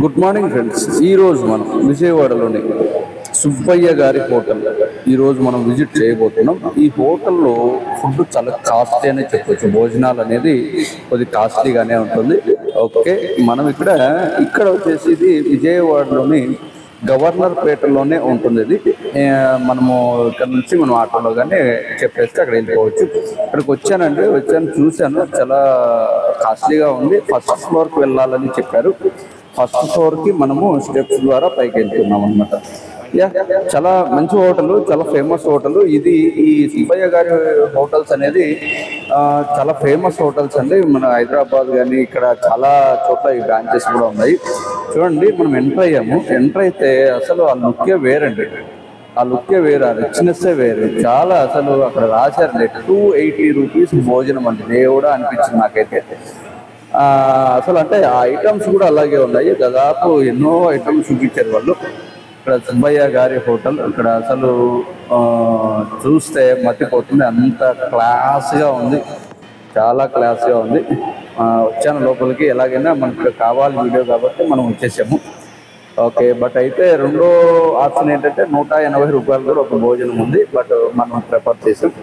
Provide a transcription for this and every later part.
Good morning friends. ఈరోజు మనం విజయవాడలోని సుబ్బయ్య గారి హోటల్ ఈరోజు మనం విజిట్ చేయబోతున్నాం. ఈ హోటల్లో ఫుడ్ చాలా కాస్ట్లీ అనే చెప్పొచ్చు. భోజనాలు అనేది కొద్ది కాస్ట్లీగానే ఉంటుంది. ఓకే, మనం ఇక్కడ వచ్చేసి ఇది విజయవాడలోని గవర్నర్ పేటలోనే ఉంటుంది. ఇది మనము ఇక్కడ నుంచి మనం ఆటోలో కానీ చెప్పేస్తే అక్కడ వెళ్ళిపోవచ్చు. ఇక్కడికి వచ్చాను చూశాను, చాలా కాస్ట్లీగా ఉంది. ఫస్ట్ ఫ్లోర్కి వెళ్ళాలని చెప్పారు. ఫస్ట్ ఫ్లోర్కి మనము స్టెప్స్ ద్వారా పైకి వెళ్తున్నాం అనమాట. చాలా మంచి హోటల్, చాలా ఫేమస్ హోటల్ ఇది. ఈ సుబ్బయ్య గారి హోటల్స్ అనేది చాలా ఫేమస్ హోటల్స్ అండి. మన హైదరాబాద్ కానీ ఇక్కడ చాలా చోట్ల ఈ బ్రాంచెస్ కూడా ఉన్నాయి. చూడండి, మనం ఎంటర్ అయితే అసలు ఆ లుక్కే వేరండి. ఆ లుక్కే వేరు, ఆ రిచ్నెస్సే వేరు. చాలా అసలు అక్కడ రాశారు 280 రూపీస్ భోజనం అండి. దేవుడా అనిపించింది నాకైతే. అసలు అంటే ఆ ఐటమ్స్ కూడా అలాగే ఉన్నాయి. దాదాపు ఎన్నో ఐటమ్స్ చూపించారు వాళ్ళు. ఇక్కడ సుబ్బయ్య గారి హోటల్ ఇక్కడ అసలు చూస్తే మర్చిపోతుంది, అంత క్లాస్గా ఉంది, చాలా క్లాస్గా ఉంది. వచ్చాను లోపలికి, ఎలాగైనా మనకు కావాలి వీడియో కాబట్టి మనం వచ్చేసాము. ఓకే, బట్ అయితే రెండో ఆప్షన్ ఏంటంటే 180 రూపాయలు కూడా ఒక భోజనం ఉంది, బట్ మనం ప్రిఫర్ చేసాం.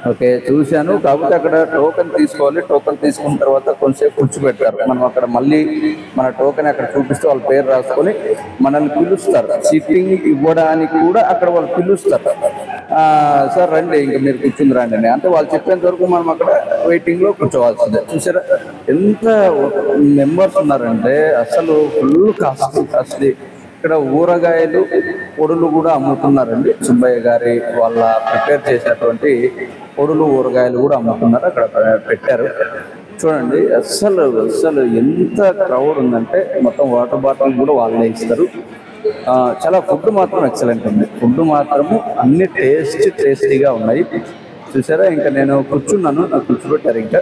ఓకే, చూశాను. కాకపోతే అక్కడ టోకెన్ తీసుకోవాలి. టోకెన్ తీసుకున్న తర్వాత కొంచెంసేపు కూర్చోబెడతారు. మనం అక్కడ మళ్ళీ మన టోకెన్ అక్కడ చూపిస్తే వాళ్ళ పేరు రాసుకొని మనల్ని పిలుస్తారు. సిట్టింగ్ ఇవ్వడానికి కూడా అక్కడ వాళ్ళు పిలుస్తారు. సార్ రండి, ఇంకా మీరు కూర్చుని రండి అని. అంటే వాళ్ళు చెప్పేంత వరకు మనం అక్కడ వెయిటింగ్లో కూర్చోవాల్సిందే. చూసారా ఎంత మెంబర్స్ ఉన్నారంటే అసలు ఫుల్ కాస్ట్లీ. ఇక్కడ ఊరగాయలు పొడులు కూడా అమ్ముతున్నారండి. సుబ్బయ్య గారి వాళ్ళ ప్రిపేర్ చేసినటువంటి పొడులు ఊరగాయలు కూడా అమ్ముతున్నారు, అక్కడ పెట్టారు. చూడండి అస్సలు ఎంత క్రౌడ్ ఉందంటే మొత్తం వాటర్ బాటిల్ కూడా వాళ్ళే ఇస్తారు. చాలా ఫుడ్ మాత్రం ఎక్సలెంట్ ఉంది. ఫుడ్ మాత్రము అన్ని టేస్టీగా ఉన్నాయి. చూసారా, ఇంకా నేను కూర్చున్నాను, నాకు కూర్చోబెట్టారు. ఇంకా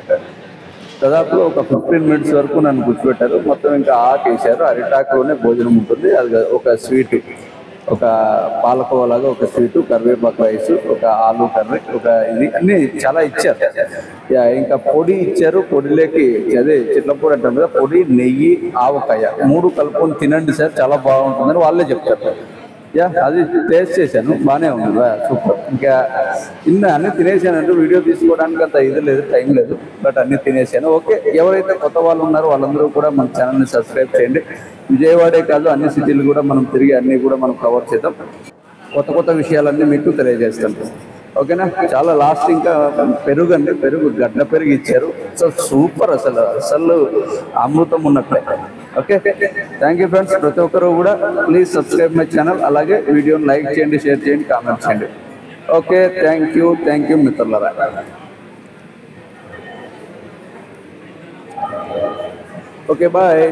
దాదాపు ఒక 15 మినిట్స్ వరకు నన్ను కూర్చోబెట్టారు. మొత్తం ఇంకా ఆకేసారు. అరిటాకులోనే భోజనం ఉంటుంది. అది ఒక స్వీట్, ఒక పాలకోవలాగా ఒక స్వీటు, కరివేపాకు రైస్, ఒక ఆలూ కర్రీ, ఒక ఇది అన్నీ చాలా ఇచ్చారు. ఇంకా పొడి ఇచ్చారు. పొడిలోకి అదే చిట్లపొడి అంటారు కదా, పొడి, నెయ్యి, ఆవకాయ 3 కలుపుకొని తినండి సార్, చాలా బాగుంటుందని వాళ్ళే చెప్తారు. అది టేస్ట్ చేశాను, బాగానే ఉంది, సూపర్. ఇంకా అన్నీ తినేసానంటే వీడియో తీసుకోవడానికి అంత ఇది లేదు, టైం లేదు, బట్ అన్నీ తినేసాను. ఓకే, ఎవరైతే కొత్త వాళ్ళు ఉన్నారో వాళ్ళందరూ కూడా మన ఛానల్ని సబ్స్క్రైబ్ చేయండి. విజయవాడే కాదు, అన్ని సిటీలు కూడా మనం తిరిగి అన్నీ కూడా మనం కవర్ చేద్దాం. కొత్త విషయాలన్నీ మీకు తెలియజేస్తాను. ఓకేనా. చాలా లాస్ట్ ఇంకా పెరుగు అండి, గడ్డ పెరుగు ఇచ్చారు. సో సూపర్, అసలు అమృతం ఉన్నట్లే. Okay, thank you friends. ప్రతి ఒక్కరు కూడా ప్లీజ్ సబ్స్క్రైబ్ మై ఛానల్. అలాగే వీడియోని లైక్ చేయండి, షేర్ చేయండి, కామెంట్ చేయండి. ఓకే, థ్యాంక్ యూ మిత్రులారా. Okay, bye.